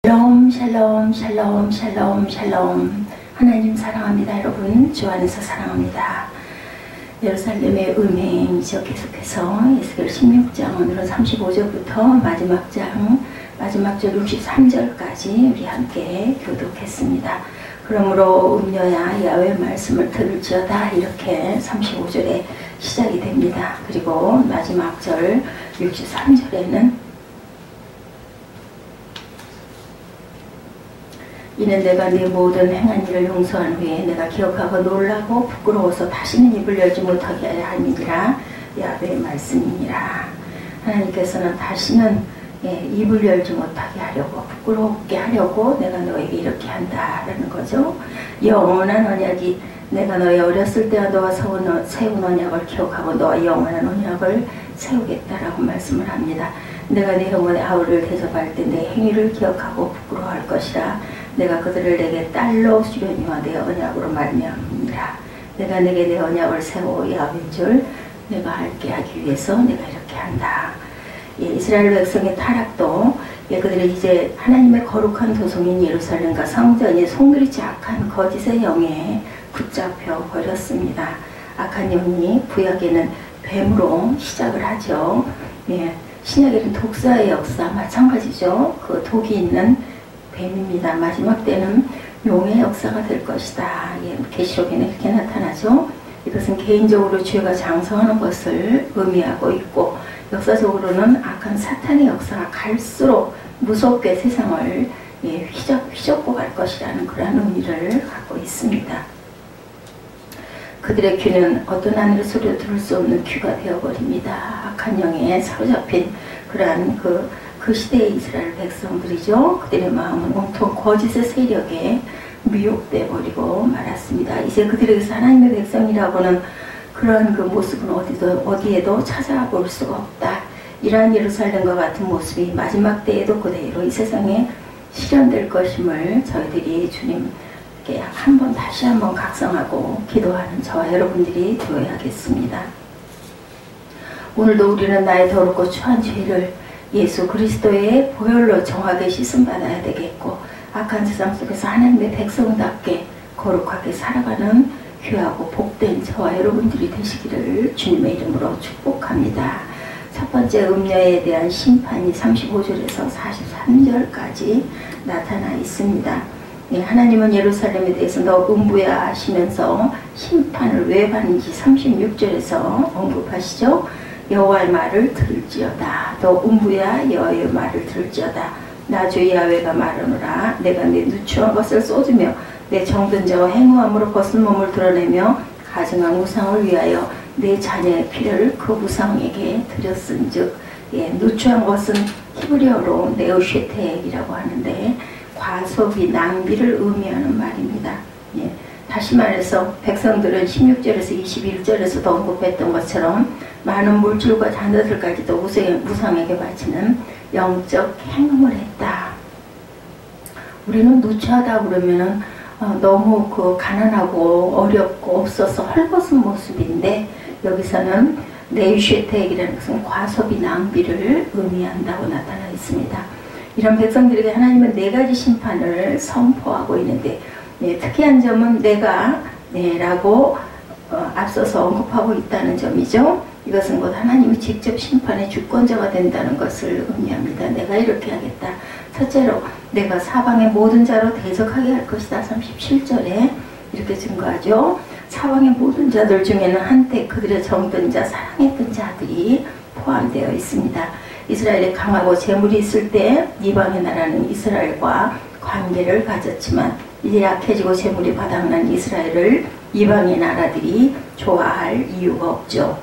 샬롬 샬롬 샬롬 샬롬 샬롬. 하나님 사랑합니다. 여러분 주 안에서 사랑합니다. 예루살렘의 음행이죠. 계속해서 에스겔 16장 오늘은 35절부터 마지막 절 63절까지 우리 함께 교독했습니다. 그러므로 음녀야 야훼 말씀을 들을지어다, 이렇게 35절에 시작이 됩니다. 그리고 마지막 절 63절에는 이는 내가 네 모든 행한 일을 용서한 후에 내가 기억하고 놀라고 부끄러워서 다시는 입을 열지 못하게 하려 함이니라. 야훼의 말씀이니라. 하나님께서는 다시는 입을 열지 못하게 하려고, 부끄럽게 하려고 내가 너에게 이렇게 한다라는 거죠. 영원한 언약이, 내가 너의 어렸을 때와 너와 세운 언약을 기억하고 너와 영원한 언약을 세우겠다라고 말씀을 합니다. 내가 네 형원의 아우를 대접할 때 내 행위를 기억하고 부끄러워할 것이라. 내가 그들을 내게 딸로 주려니와 내 언약으로 말미암으리라. 내가 내게 내 언약을 세워 야훼인 줄 내가 알게 하기 위해서 내가 이렇게 한다. 이스라엘 백성의 타락도 그들이 이제 하나님의 거룩한 도성인 예루살렘과 성전이 송두리째 악한 거짓의 영에 붙잡혀 버렸습니다. 악한 영이 구약에는 뱀으로 시작을 하죠. 신약에는 독사의 역사 마찬가지죠. 그 독이 있는 뱀입니다. 마지막 때는 용의 역사가 될 것이다. 계시록에는 이렇게 나타나죠. 이것은 개인적으로 죄가 장성하는 것을 의미하고 있고, 역사적으로는 악한 사탄의 역사가 갈수록 무섭게 세상을 휘젓고 갈 것이라는 그런 의미를 갖고 있습니다. 그들의 귀는 어떤 하늘의 소리도 들을 수 없는 귀가 되어버립니다. 악한 영에 사로잡힌 그러한 그 시대의 이스라엘 백성들이죠. 그들의 마음은 온통 거짓의 세력에 미혹돼 버리고 말았습니다. 이제 그들에게서 하나님의 백성이라고는 그런 그 모습은 어디에도 찾아볼 수가 없다. 이러한 예루살렘과 같은 모습이 마지막 때에도 그대로 이 세상에 실현될 것임을 저희들이 주님께 다시 한번 각성하고 기도하는 저와 여러분들이 되어야겠습니다. 오늘도 우리는 나의 더럽고 추한 죄를 예수 그리스도의 보혈로 정확하게 씻음받아야 되겠고, 악한 세상 속에서 하나님의 백성답게 거룩하게 살아가는 귀하고 복된 저와 여러분들이 되시기를 주님의 이름으로 축복합니다. 첫 번째 음녀에 대한 심판이 35절에서 43절까지 나타나 있습니다. 하나님은 예루살렘에 대해서 너 음부야 하시면서 심판을 왜 받는지 36절에서 언급하시죠. 여호와의 말을 들을지어다. 너 음부야 여호와의 말을 들을지어다. 나 주 야훼가 말하노라. 내가 내 누추한 것을 쏟으며 내 정든 자와 행음함으로 벗은 몸을 드러내며 가증한 우상을 위하여 내 자녀의 피를 그 우상에게 드렸은즉, 누추한 것은 히브리어로 네오쉐텍이라고 하는데 과소비, 낭비를 의미하는 말입니다. 다시 말해서 백성들은 16절에서 21절에서도 언급했던 것처럼 많은 물질과 잔자들까지도 우상에게 바치는 영적 행음을 했다. 우리는 누추하다 그러면은 너무 가난하고 어렵고 없어서 헐벗은 모습인데, 여기서는 네이쉐텍이라는 것은 과소비, 낭비를 의미한다고 나타나 있습니다. 이런 백성들에게 하나님은 4가지 심판을 선포하고 있는데, 특이한 점은 내가 라고 앞서서 언급하고 있다는 점이죠. 이것은 곧 하나님이 직접 심판의 주권자가 된다는 것을 의미합니다. 내가 이렇게 하겠다. 첫째로 내가 사방의 모든 자로 대적하게 할 것이다. 37절에 이렇게 증거하죠. 사방의 모든 자들 중에는 한때 그들의 정든 자, 사랑했던 자들이 포함되어 있습니다. 이스라엘이 강하고 재물이 있을 때 이방의 나라는 이스라엘과 관계를 가졌지만, 이제 약해지고 재물이 바닥난 이스라엘을 이방의 나라들이 좋아할 이유가 없죠.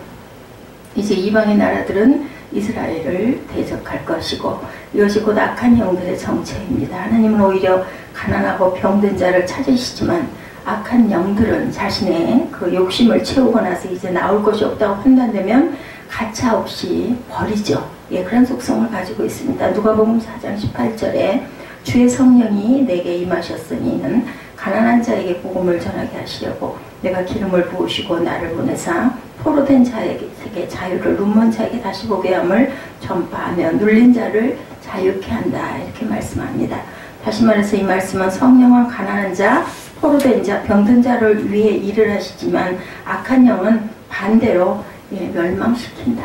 이제 이방의 나라들은 이스라엘을 대적할 것이고, 이것이 곧 악한 영들의 정체입니다. 하나님은 오히려 가난하고 병든 자를 찾으시지만, 악한 영들은 자신의 그 욕심을 채우고 나서 이제 나올 것이 없다고 판단되면 가차없이 버리죠. 그런 속성을 가지고 있습니다. 누가복음 4장 18절에 주의 성령이 내게 임하셨으니 이는 가난한 자에게 복음을 전하게 하시려고 내가 기름을 부으시고 나를 보내사 포로된 자에게 자유를, 눈먼 자에게 다시 보게 함을 전파하며 눌린 자를 자유케 한다. 이렇게 말씀합니다. 다시 말해서 이 말씀은 성령은 가난한 자, 포로된 자, 병든 자를 위해 일을 하시지만 악한 영은 반대로 멸망시킨다.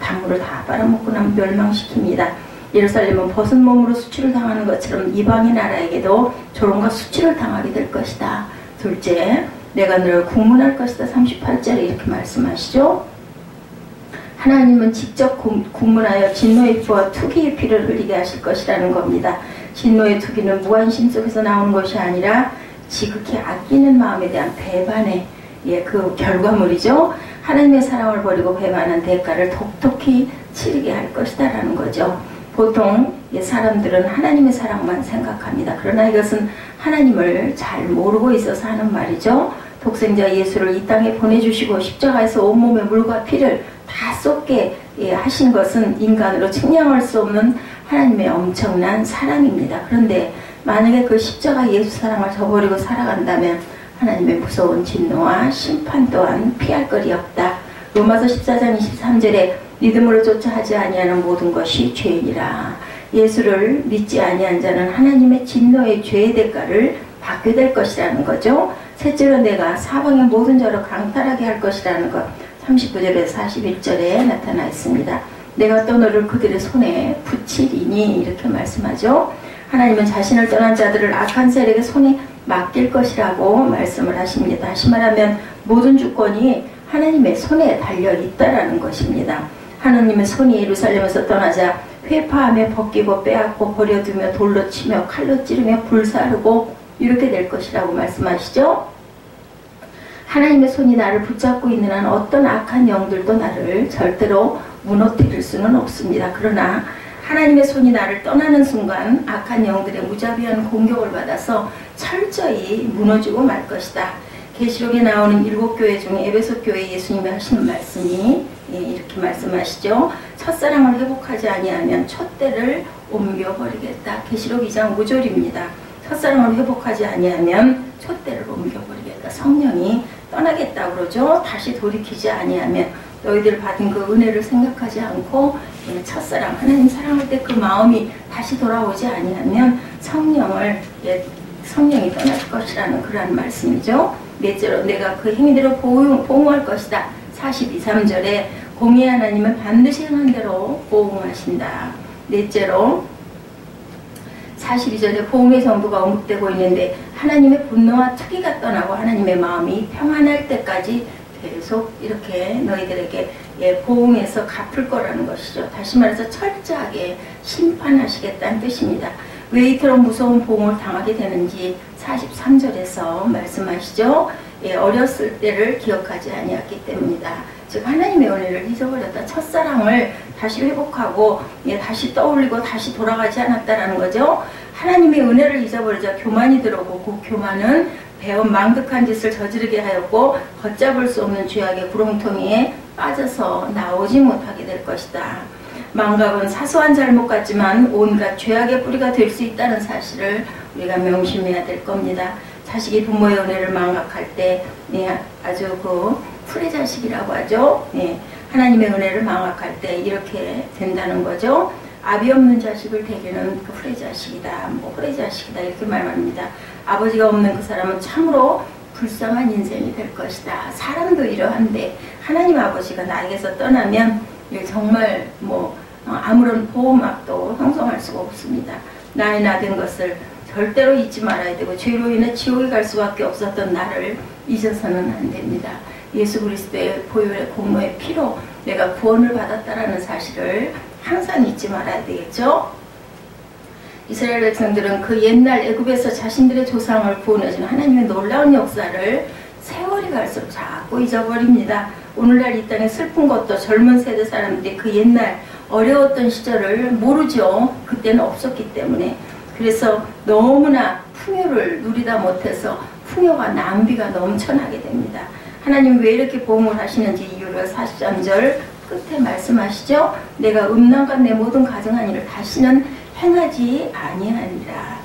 단물을 다 빨아먹고 나면 멸망시킵니다. 예루살렘은 벗은 몸으로 수치를 당하는 것처럼 이방인 나라에게도 조롱과 수치를 당하게 될 것이다. 둘째, 내가 너를 국문할 것이다. 38절에 이렇게 말씀하시죠. 하나님은 직접 국문하여 진노의 피와 투기의 피를 흘리게 하실 것이라는 겁니다. 진노의 투기는 무관심 속에서 나오는 것이 아니라 지극히 아끼는 마음에 대한 배반의 그 결과물이죠. 하나님의 사랑을 버리고 배반한 대가를 독특히 치르게 할 것이다 라는 거죠. 보통 사람들은 하나님의 사랑만 생각합니다. 그러나 이것은 하나님을 잘 모르고 있어서 하는 말이죠. 독생자 예수를 이 땅에 보내주시고 십자가에서 온몸의 물과 피를 다 쏟게 하신 것은 인간으로 측량할 수 없는 하나님의 엄청난 사랑입니다. 그런데 만약에 그 십자가 예수 사랑을 저버리고 살아간다면 하나님의 무서운 진노와 심판 또한 피할 거리 없다. 로마서 14장 23절에 믿음으로 쫓아 하지 아니하는 모든 것이 죄이니라. 예수를 믿지 아니한 자는 하나님의 진노의 죄의 대가를 받게 될 것이라는 거죠. 셋째로 내가 사방의 모든 자로 강탈하게 할 것이라는 것. 39절에서 41절에 나타나 있습니다. 내가 또 너를 그들의 손에 붙이리니 이렇게 말씀하죠. 하나님은 자신을 떠난 자들을 악한 세력의 손에 맡길 것이라고 말씀을 하십니다. 다시 말하면 모든 주권이 하나님의 손에 달려 있다라는 것입니다. 하나님의 손이 예루살렘에서 떠나자 회파하며 벗기고 빼앗고 버려두며 돌로 치며 칼로 찌르며 불사르고 이렇게 될 것이라고 말씀하시죠. 하나님의 손이 나를 붙잡고 있는 한 어떤 악한 영들도 나를 절대로 무너뜨릴 수는 없습니다. 그러나 하나님의 손이 나를 떠나는 순간 악한 영들의 무자비한 공격을 받아서 철저히 무너지고 말 것이다. 계시록에 나오는 7교회 중에 에베소 교회 예수님이 하시는 말씀이 이렇게 말씀하시죠. 첫사랑을 회복하지 아니하면 촛대를 옮겨버리겠다. 계시록 2장 5절입니다. 첫사랑을 회복하지 아니하면 촛대를 옮겨버리겠다. 성령이 떠나겠다 그러죠. 다시 돌이키지 아니하면 너희들 받은 그 은혜를 생각하지 않고 첫사랑 하나님 사랑할 때 그 마음이 다시 돌아오지 아니하면 성령이 떠날 것이라는 그러한 말씀이죠. 넷째로 내가 그 행위대로 보응할 것이다. 42, 3절에 공의 하나님은 반드시 행한 대로 보응하신다. 넷째로 42절에 보응의 정도가 언급되고 있는데 하나님의 분노와 투기가 떠나고 하나님의 마음이 평안할 때까지 계속 이렇게 너희들에게 보응해서 갚을 거라는 것이죠. 다시 말해서 철저하게 심판하시겠다는 뜻입니다. 왜 이토록 무서운 보응을 당하게 되는지 43절에서 말씀하시죠. 어렸을 때를 기억하지 아니했기 때문이다. 즉 하나님의 은혜를 잊어버렸다. 첫사랑을 다시 회복하고 다시 떠올리고 다시 돌아가지 않았다라는 거죠. 하나님의 은혜를 잊어버리자 교만이 들어오고 그 교만은 배운 망득한 짓을 저지르게 하였고 걷잡을 수 없는 죄악의 구렁텅이에 빠져서 나오지 못하게 될 것이다. 망각은 사소한 잘못 같지만 온갖 죄악의 뿌리가 될 수 있다는 사실을 우리가 명심해야 될 겁니다. 자식이 부모의 은혜를 망각할 때 아주 그 풀의자식이라고 하죠. 하나님의 은혜를 망각할 때 이렇게 된다는 거죠. 아비 없는 자식을 대개는 그 풀의자식이다. 풀의자식이다 이렇게 말합니다. 아버지가 없는 그 사람은 참으로 불쌍한 인생이 될 것이다. 사람도 이러한데 하나님 아버지가 나에게서 떠나면 정말 아무런 보호막도 형성할 수가 없습니다. 나의 나된 것을 절대로 잊지 말아야 되고 죄로 인해 지옥에 갈 수밖에 없었던 나를 잊어서는 안 됩니다. 예수 그리스도의 보혈의 공로의 피로 내가 구원을 받았다라는 사실을 항상 잊지 말아야 되겠죠. 이스라엘 백성들은 그 옛날 애굽에서 자신들의 조상을 구원해준 하나님의 놀라운 역사를 세월이 갈수록 자꾸 잊어버립니다. 오늘날 이 땅에 슬픈 것도 젊은 세대 사람들이 그 옛날 어려웠던 시절을 모르죠. 그때는 없었기 때문에. 그래서 너무나 풍요를 누리다 못해서 풍요가 낭비가 넘쳐나게 됩니다. 하나님 왜 이렇게 보응을 하시는지 이유를 43절 끝에 말씀하시죠. 내가 음란과 내 모든 가증한 일을 다시는 행하지 아니하니라.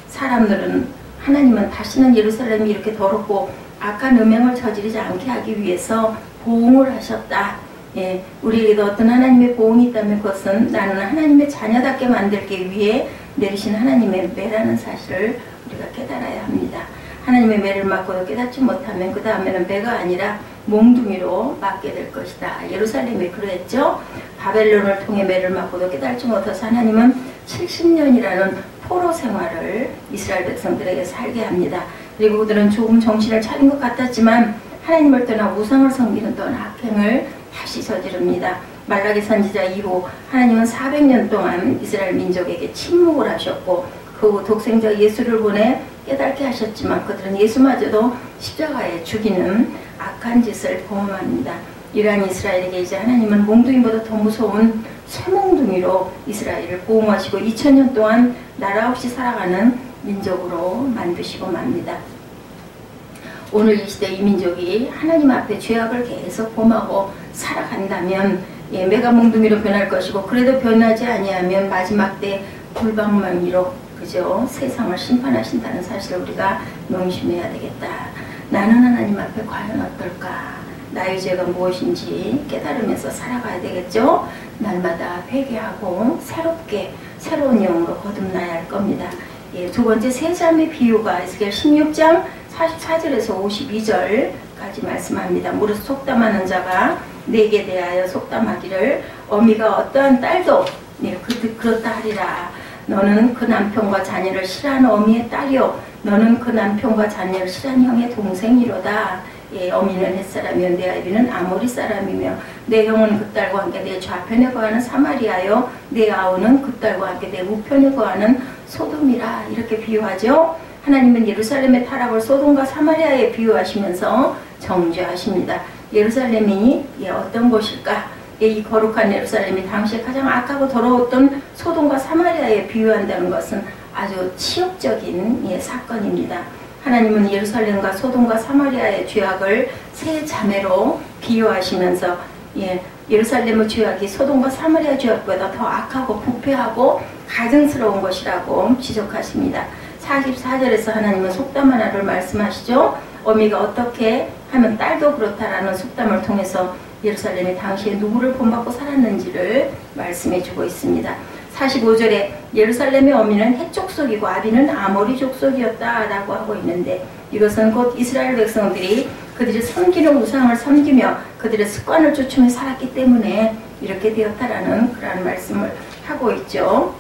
사람들은 하나님은 다시는 예루살렘이 이렇게 더럽고 악한 음행을 저지르지 않게 하기 위해서 보응을 하셨다. 우리에게도 어떤 하나님의 보응이 있다면 그것은 나는 하나님의 자녀답게 만들기 위해 내리신 하나님의 매라는 사실을 우리가 깨달아야 합니다. 하나님의 매를 맞고도 깨닫지 못하면 그 다음에는 매가 아니라 몽둥이로 맞게 될 것이다. 예루살렘이 그랬죠. 바벨론을 통해 매를 맞고도 깨닫지 못해서 하나님은 70년이라는 포로 생활을 이스라엘 백성들에게 살게 합니다. 그리고 그들은 조금 정신을 차린 것 같았지만 하나님을 떠나 우상을 섬기는 또 악행을 다시 저지릅니다. 말라기 선지자 이후 하나님은 400년 동안 이스라엘 민족에게 침묵을 하셨고 그 후 독생자 예수를 보내 깨닫게 하셨지만 그들은 예수마저도 십자가에 죽이는 악한 짓을 범합니다. 이러한 이스라엘에게 이제 하나님은 몽둥이보다 더 무서운 쇠몽둥이로 이스라엘을 보호하시고 2000년 동안 나라 없이 살아가는 민족으로 만드시고 맙니다. 오늘 이 시대 이 민족이 하나님 앞에 죄악을 계속 범하고 살아간다면 매가 몽둥이로 변할 것이고 그래도 변하지 아니하면 마지막 때 불방망이로 그죠? 세상을 심판하신다는 사실을 우리가 명심해야 되겠다. 나는 하나님 앞에 과연 어떨까? 나의 죄가 무엇인지 깨달으면서 살아가야 되겠죠? 날마다 회개하고 새롭게 새로운 영으로 거듭나야 할 겁니다. 두 번째 세 삶의 비유가 에스겔 16장 44절에서 52절까지 말씀합니다. 무릇 속담하는 자가 내게 대하여 속담하기를 어미가 어떠한 딸도 그렇다 하리라. 너는 그 남편과 자녀를 싫어하는 어미의 딸이요 너는 그 남편과 자녀를 싫어하는 형의 동생이로다. 어미는 햇사람이요 내 아비는 아모리 사람이며 내 형은 그 딸과 함께 내 좌편에 거하는 사마리아요 내 아우는 그 딸과 함께 내 우편에 거하는 소돔이라. 이렇게 비유하죠. 하나님은 예루살렘의 타락을 소돔과 사마리아에 비유하시면서 정죄하십니다. 예루살렘이 어떤 곳일까? 이 거룩한 예루살렘이 당시에 가장 악하고 더러웠던 소돔과 사마리아에 비유한다는 것은 아주 치욕적인 사건입니다. 하나님은 예루살렘과 소돔과 사마리아의 죄악을 세 자매로 비유하시면서 예루살렘의 죄악이 소돔과 사마리아 죄악보다 더 악하고 부패하고 가증스러운 것이라고 지적하십니다. 44절에서 하나님은 속담 하나를 말씀하시죠. 어미가 어떻게 하면 딸도 그렇다라는 속담을 통해서 예루살렘이 당시에 누구를 본받고 살았는지를 말씀해 주고 있습니다. 45절에 예루살렘의 어미는 헷 족속이고 아비는 아모리 족속이었다라고 하고 있는데 이것은 곧 이스라엘 백성들이 그들이 섬기는 우상을 섬기며 그들의 습관을 쫓으며 살았기 때문에 이렇게 되었다라는 그런 말씀을 하고 있죠.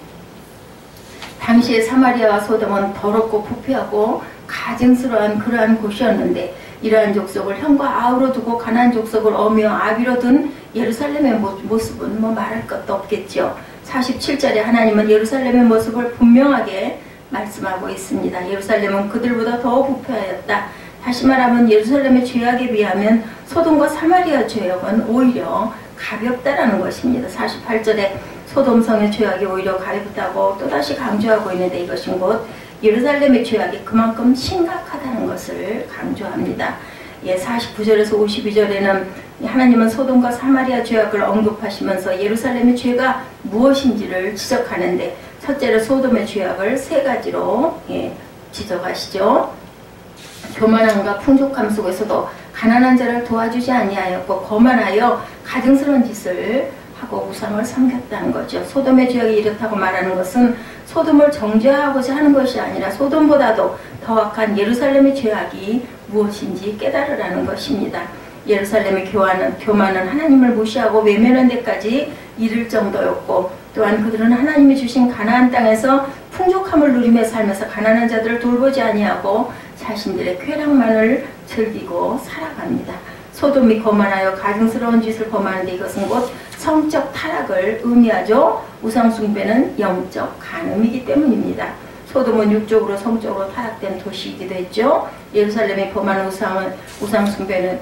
당시에 사마리아와 소돔은 더럽고 부패하고 가증스러운 그러한 곳이었는데 이러한 족속을 형과 아우로 두고 가나안 족속을 어미와 아비로 둔 예루살렘의 모습은 말할 것도 없겠죠. 47절에 하나님은 예루살렘의 모습을 분명하게 말씀하고 있습니다. 예루살렘은 그들보다 더 부패하였다. 다시 말하면 예루살렘의 죄악에 비하면 소돔과 사마리아 죄악은 오히려 가볍다라는 것입니다. 48절에 소돔성의 죄악이 오히려 가볍다고 또다시 강조하고 있는데 이것은 곧 예루살렘의 죄악이 그만큼 심각하다는 것을 강조합니다. 49절에서 52절에는 하나님은 소돔과 사마리아 죄악을 언급하시면서 예루살렘의 죄가 무엇인지를 지적하는데 첫째로 소돔의 죄악을 세 가지로 지적하시죠. 교만함과 풍족함 속에서도 가난한 자를 도와주지 아니하였고 거만하여 가증스러운 짓을 하고 우상을 섬겼다는 거죠. 소돔의 죄악이 이렇다고 말하는 것은 소돔을 정죄하고자 하는 것이 아니라 소돔보다도 더 악한 예루살렘의 죄악이 무엇인지 깨달으라는 것입니다. 예루살렘의 교만은 하나님을 무시하고 외면한 데까지 이를 정도였고 또한 그들은 하나님이 주신 가나안 땅에서 풍족함을 누리며 살면서 가난한 자들을 돌보지 아니하고 자신들의 쾌락만을 즐기고 살아갑니다. 소돔이 거만하여 가증스러운 짓을 범하는데 이것은 곧 성적 타락을 의미하죠. 우상 숭배는 영적 간음이기 때문입니다. 소돔은 육적으로 성적으로 타락된 도시이기도 했죠. 예루살렘이 범하는 우상 숭배는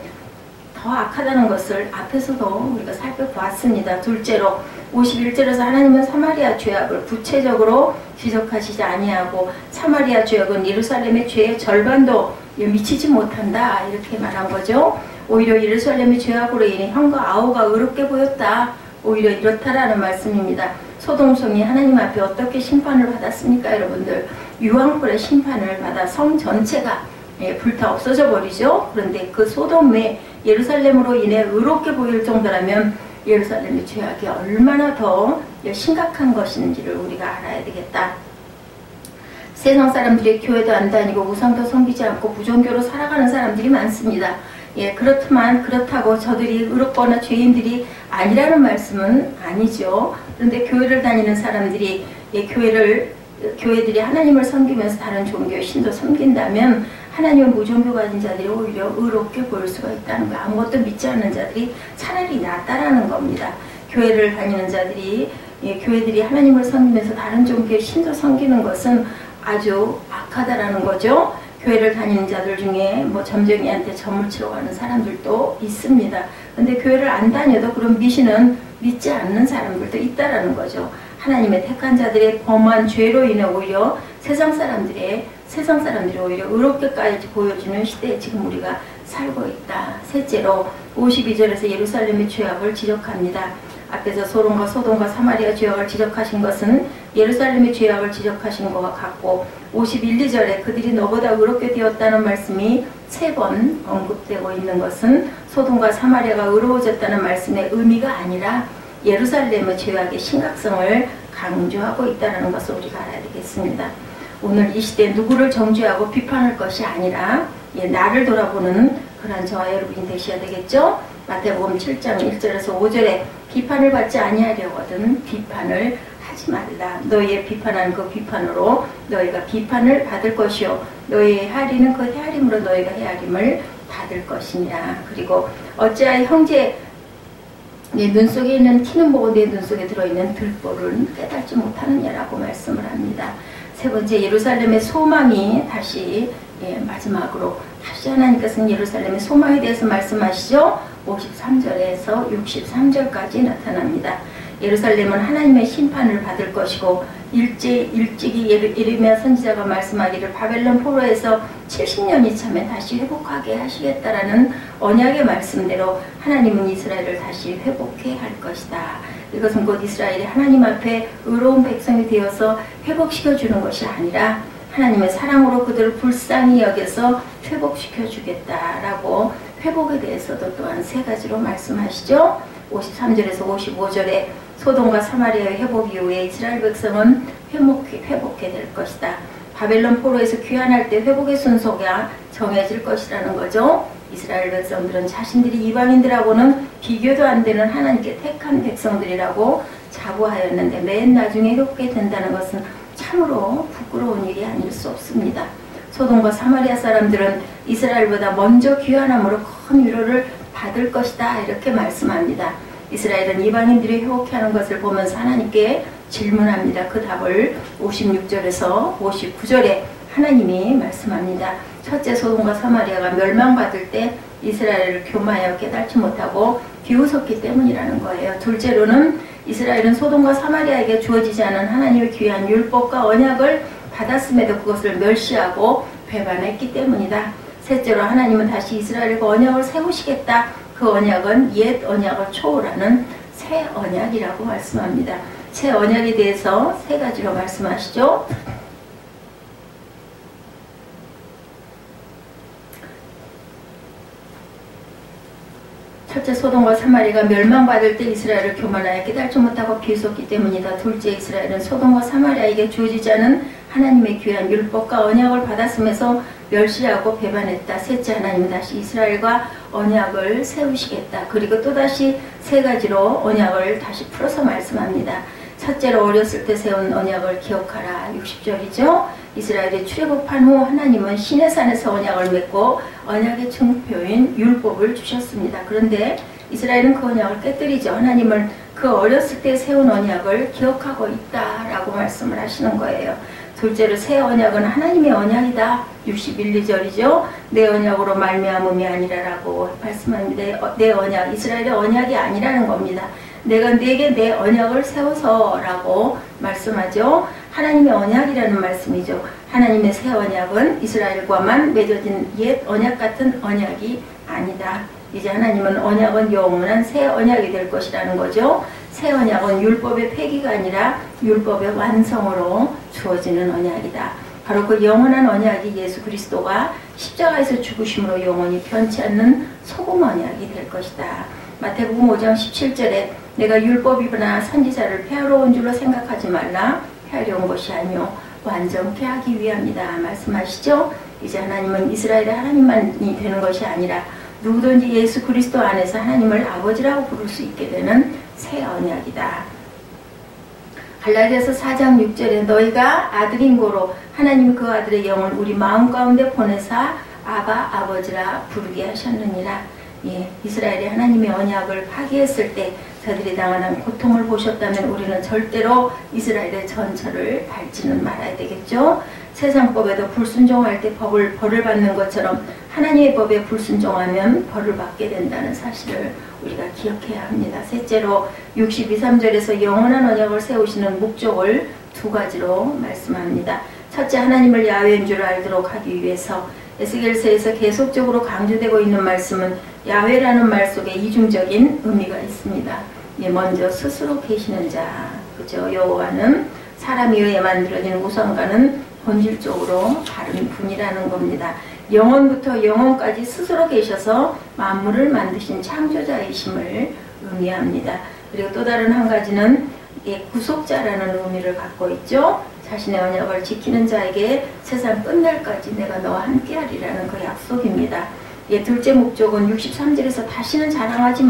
더 악하다는 것을 앞에서도 우리가 살펴보았습니다. 둘째로 51절에서 하나님은 사마리아 죄악을 구체적으로 지적하시지 아니하고 사마리아 죄악은 예루살렘의 죄의 절반도 미치지 못한다 이렇게 말한 거죠. 오히려 예루살렘의 죄악으로 인해 형과 아우가 의롭게 보였다. 오히려 이렇다라는 말씀입니다. 소돔성이 하나님 앞에 어떻게 심판을 받았습니까? 여러분들 유황불의 심판을 받아 성 전체가 불타 없어져 버리죠. 그런데 그 소돔의 예루살렘으로 인해 의롭게 보일 정도라면 예루살렘의 죄악이 얼마나 더 심각한 것인지를 우리가 알아야 되겠다. 세상 사람들이 교회도 안 다니고 우상도 섬기지 않고 부종교로 살아가는 사람들이 많습니다. 예, 그렇다고 저들이 의롭거나 죄인들이 아니라는 말씀은 아니죠. 그런데 교회를 다니는 사람들이 교회들이 하나님을 섬기면서 다른 종교의 신도 섬긴다면 하나님은 무종교 가진 자들이 오히려 의롭게 보일 수가 있다는 거. 아무것도 믿지 않는 자들이 차라리 낫다라는 겁니다. 교회를 다니는 자들이 교회들이 하나님을 섬기면서 다른 종교의 신도 섬기는 것은 아주 악하다라는 거죠. 교회를 다니는 자들 중에 뭐 점쟁이한테 점을 치러 가는 사람들도 있습니다. 근데 교회를 안 다녀도 그런 미신은 믿지 않는 사람들도 있다라는 거죠. 하나님의 택한 자들의 범한 죄로 인해 오히려 세상 사람들이 오히려 의롭게까지 보여주는 시대에 지금 우리가 살고 있다. 셋째로 52절에서 예루살렘의 죄악을 지적합니다. 앞에서 소돔과 사마리아 죄악을 지적하신 것은 예루살렘의 죄악을 지적하신 것과 같고 51, 2절에 그들이 너보다 의롭게 되었다는 말씀이 3번 언급되고 있는 것은 소돔과 사마리아가 의로워졌다는 말씀의 의미가 아니라 예루살렘의 죄악의 심각성을 강조하고 있다는 것을 우리가 알아야 되겠습니다. 오늘 이 시대에 누구를 정죄하고 비판할 것이 아니라 나를 돌아보는 그런 저와 여러분이 되셔야 되겠죠. 마태복음 7장 1절에서 5절에 비판을 받지 아니하려거든 비판을 하지 말라. 너희의 비판하는 그 비판으로 너희가 비판을 받을 것이요 너희의 헤아리는 그 헤아림으로 너희가 헤아림을 받을 것이니라. 그리고 어찌하여 형제 내 눈 속에 있는 티는 보고 내 눈 속에 들어있는 들보를 깨닫지 못하느냐라고 말씀을 합니다. 세 번째, 예루살렘의 소망이 다시 마지막으로 다시 하나님께서는 예루살렘의 소망에 대해서 말씀하시죠. 53절에서 63절까지 나타납니다. 예루살렘은 하나님의 심판을 받을 것이고 일찍이 예레미야 선지자가 말씀하기를 바벨론 포로에서 70년이 차면 다시 회복하게 하시겠다라는 언약의 말씀대로 하나님은 이스라엘을 다시 회복해 할 것이다. 이것은 곧 이스라엘이 하나님 앞에 의로운 백성이 되어서 회복시켜 주는 것이 아니라 하나님의 사랑으로 그들을 불쌍히 여겨서 회복시켜 주겠다라고 회복에 대해서도 또한 3가지로 말씀하시죠. 53절에서 55절에 소돔과 사마리아의 회복 이후에 이스라엘 백성은 회복해 될 것이다. 바벨론 포로에서 귀환할 때 회복의 순서가 정해질 것이라는 거죠. 이스라엘 백성들은 자신들이 이방인들하고는 비교도 안 되는 하나님께 택한 백성들이라고 자부하였는데 맨 나중에 회복해 된다는 것은 참으로 부끄러운 일이 아닐 수 없습니다. 소돔과 사마리아 사람들은 이스라엘보다 먼저 귀환함으로 큰 위로를 받을 것이다 이렇게 말씀합니다. 이스라엘은 이방인들이 회복하는 것을 보면서 하나님께 질문합니다. 그 답을 56절에서 59절에 하나님이 말씀합니다. 첫째, 소돔과 사마리아가 멸망받을 때 이스라엘을 교만하여 깨닫지 못하고 비웃었기 때문이라는 거예요. 둘째로는 이스라엘은 소돔과 사마리아에게 주어지지 않은 하나님의 귀한 율법과 언약을 받았음에도 그것을 멸시하고 배반했기 때문이다. 셋째로 하나님은 다시 이스라엘과 언약을 세우시겠다. 그 언약은 옛 언약을 초월하는 새 언약이라고 말씀합니다. 새 언약에 대해서 3가지로 말씀하시죠. 첫째, 소돔과 사마리아가 멸망받을 때 이스라엘을 교만하여 깨달지 못하고 비웃었기 때문이다. 둘째, 이스라엘은 소돔과 사마리아에게 주어지지 않은 하나님의 귀한 율법과 언약을 받았음에서 멸시하고 배반했다. 셋째, 하나님은 다시 이스라엘과 언약을 세우시겠다. 그리고 또다시 3가지로 언약을 다시 풀어서 말씀합니다. 첫째로 어렸을 때 세운 언약을 기억하라. 60절이죠. 이스라엘이 출애굽한 후 하나님은 시내산에서 언약을 맺고 언약의 증표인 율법을 주셨습니다. 그런데 이스라엘은 그 언약을 깨뜨리죠. 하나님은 그 어렸을 때 세운 언약을 기억하고 있다라고 말씀을 하시는 거예요. 둘째로 새 언약은 하나님의 언약이다. 61, 2절이죠. 내 언약으로 말미암음이 아니라라고 말씀합니다. 내 언약, 이스라엘의 언약이 아니라는 겁니다. 내가 네게 내 언약을 세워서라고 말씀하죠. 하나님의 언약이라는 말씀이죠. 하나님의 새 언약은 이스라엘과만 맺어진 옛 언약 같은 언약이 아니다. 이제 하나님은 언약은 영원한 새 언약이 될 것이라는 거죠. 새 언약은 율법의 폐기가 아니라 율법의 완성으로 주어지는 언약이다. 바로 그 영원한 언약이 예수 그리스도가 십자가에서 죽으심으로 영원히 변치 않는 소금 언약이 될 것이다. 마태복음 5장 17절에 내가 율법이나 선지자를 폐하러 온 줄로 생각하지 말라. 폐하려 온 것이 아니요 완전케 하기 위함이다 말씀하시죠. 이제 하나님은 이스라엘의 하나님만이 되는 것이 아니라 누구든지 예수 그리스도 안에서 하나님을 아버지라고 부를 수 있게 되는 새 언약이다. 갈라디아서 4장 6절에 너희가 아들인 고로 하나님이 그 아들의 영을 우리 마음 가운데 보내사 아바 아버지라 부르게 하셨느니라. 예, 이스라엘이 하나님의 언약을 파기했을 때 저들이 당하는 고통을 보셨다면 우리는 절대로 이스라엘의 전철을 밟지는 말아야 되겠죠. 세상 법에도 불순종할 때 벌을 받는 것처럼 하나님의 법에 불순종하면 벌을 받게 된다는 사실을 우리가 기억해야 합니다. 셋째로 62, 3절에서 영원한 언약을 세우시는 목적을 두 가지로 말씀합니다. 첫째, 하나님을 야훼인 줄 알도록 하기 위해서. 에스겔서에서 계속적으로 강조되고 있는 말씀은 야훼라는 말 속에 이중적인 의미가 있습니다. 예, 먼저 스스로 계시는 자, 그죠? 여호와는 사람에 의해 만들어진 우선과는 본질적으로 다른 분이라는 겁니다. 영원부터 영원까지 스스로 계셔서 만물을 만드신 창조자이심을 의미합니다. 그리고 또 다른 한 가지는 구속자라는 의미를 갖고 있죠. 자신의 언약을 지키는 자에게 세상 끝날까지 내가 너와 함께하리라는 그 약속입니다. 둘째 목적은 63절에서 다시는 자랑하지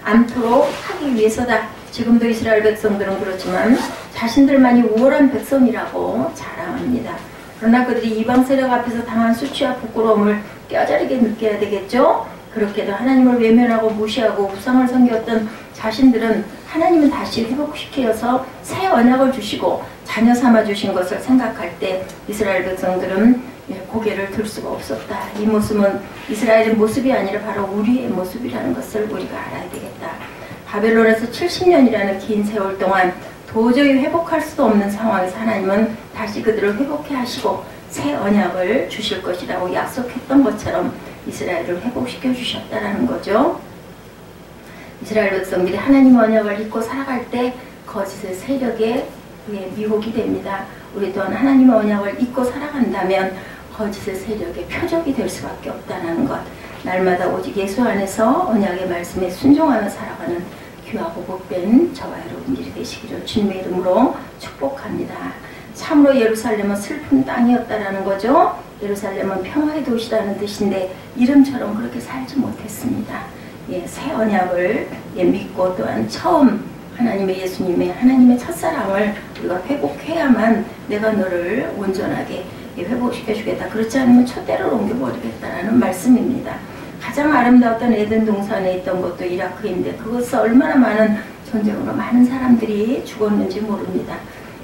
않도록 하기 위해서다. 지금도 이스라엘 백성들은 그렇지만 자신들만이 우월한 백성이라고 자랑합니다. 그러나 그들이 이방 세력 앞에서 당한 수치와 부끄러움을 뼈저리게 느껴야 되겠죠. 그렇게도 하나님을 외면하고 무시하고 우상을 섬겼던 자신들은 하나님은 다시 회복시켜서 새 언약을 주시고 자녀 삼아 주신 것을 생각할 때 이스라엘 백성들은 고개를 들 수가 없었다. 이 모습은 이스라엘의 모습이 아니라 바로 우리의 모습이라는 것을 우리가 알아야 되겠다. 바벨론에서 70년이라는 긴 세월 동안 도저히 회복할 수도 없는 상황에서 하나님은 다시 그들을 회복해 하시고 새 언약을 주실 것이라고 약속했던 것처럼 이스라엘을 회복시켜 주셨다는 거죠. 이스라엘 백성들이 하나님 언약을 잊고 살아갈 때 거짓의 세력에 미혹이 됩니다. 우리 또한 하나님의 언약을 잊고 살아간다면 거짓의 세력의 표적이 될 수밖에 없다는 것. 날마다 오직 예수 안에서 언약의 말씀에 순종하며 살아가는 귀하고 복된 저와 여러분들이 되시기를 주님의 이름으로 축복합니다. 참으로 예루살렘은 슬픈 땅이었다라는 거죠. 예루살렘은 평화의 도시라는 뜻인데 이름처럼 그렇게 살지 못했습니다. 새 언약을 믿고 또한 처음 하나님의 예수님의 하나님의 첫사랑을 우리가 회복해야만 내가 너를 온전하게 회복시켜 주겠다. 그렇지 않으면 촛대를 옮겨버리겠다라는 말씀입니다. 가장 아름다웠던 에덴 동산에 있던 것도 이라크인데 그것은 얼마나 많은 전쟁으로 많은 사람들이 죽었는지 모릅니다.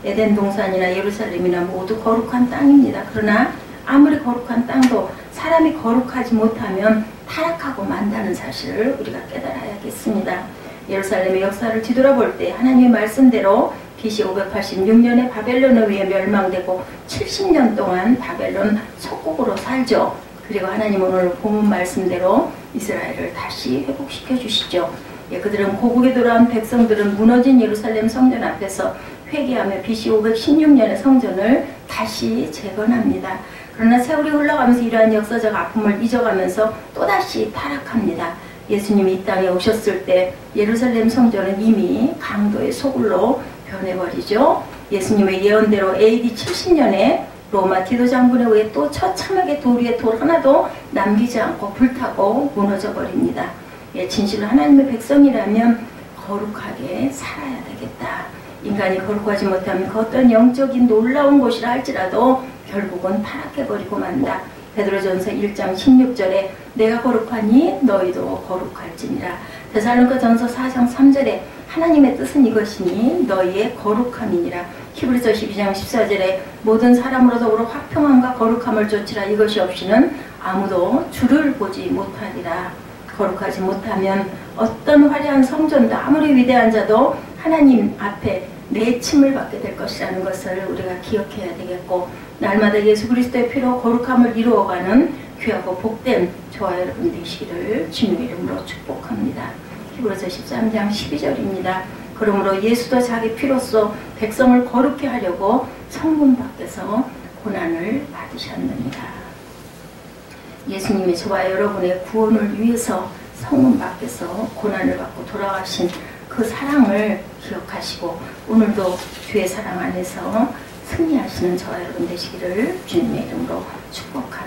에덴 동산이나 예루살렘이나 모두 거룩한 땅입니다. 그러나 아무리 거룩한 땅도 사람이 거룩하지 못하면 타락하고 만다는 사실을 우리가 깨달아야겠습니다. 예루살렘의 역사를 뒤돌아볼 때 하나님의 말씀대로 BC 586년에 바벨론에 의해 멸망되고 70년 동안 바벨론 속국으로 살죠. 그리고 하나님은 오늘 본문 말씀대로 이스라엘을 다시 회복시켜 주시죠. 그들은 고국에 돌아온 백성들은 무너진 예루살렘 성전 앞에서 회개하며 BC 516년의 성전을 다시 재건합니다. 그러나 세월이 흘러가면서 이러한 역사적 아픔을 잊어가면서 또다시 타락합니다. 예수님이 이 땅에 오셨을 때 예루살렘 성전은 이미 강도의 소굴로 변해버리죠. 예수님의 예언대로 AD 70년에 로마 디도 장군에 의해 또 처참하게 돌 위에 돌 하나도 남기지 않고 불타고 무너져 버립니다. 진실로 하나님의 백성이라면 거룩하게 살아야 되겠다. 인간이 거룩하지 못하면 그 어떤 영적인 놀라운 곳이라 할지라도 결국은 타락해버리고 만다. 베드로전서 1장 16절에 내가 거룩하니 너희도 거룩할지니라. 데살로니가전서 4장 3절에 하나님의 뜻은 이것이니 너희의 거룩함이니라. 히브리서 12장 14절에 모든 사람으로 더불어 화평함과 거룩함을 좇으라. 이것이 없이는 아무도 주를 보지 못하리라. 거룩하지 못하면 어떤 화려한 성전도 아무리 위대한 자도 하나님 앞에 내침을 받게 될 것이라는 것을 우리가 기억해야 되겠고, 날마다 예수 그리스도의 피로 거룩함을 이루어가는 귀하고 복된 저와 여러분 되시기를 주님의 이름으로 축복합니다. 히브리서 13장 12절입니다. 그러므로 예수도 자기 피로써 백성을 거룩히 하려고 성문 밖에서 고난을 받으셨느니라. 예수님이 저와 여러분의 구원을 위해서 성문 밖에서 고난을 받고 돌아가신 그 사랑을 기억하시고 오늘도 주의 사랑 안에서 승리하시는 저와 여러분 되시기를 주님의 이름으로 축복합니다.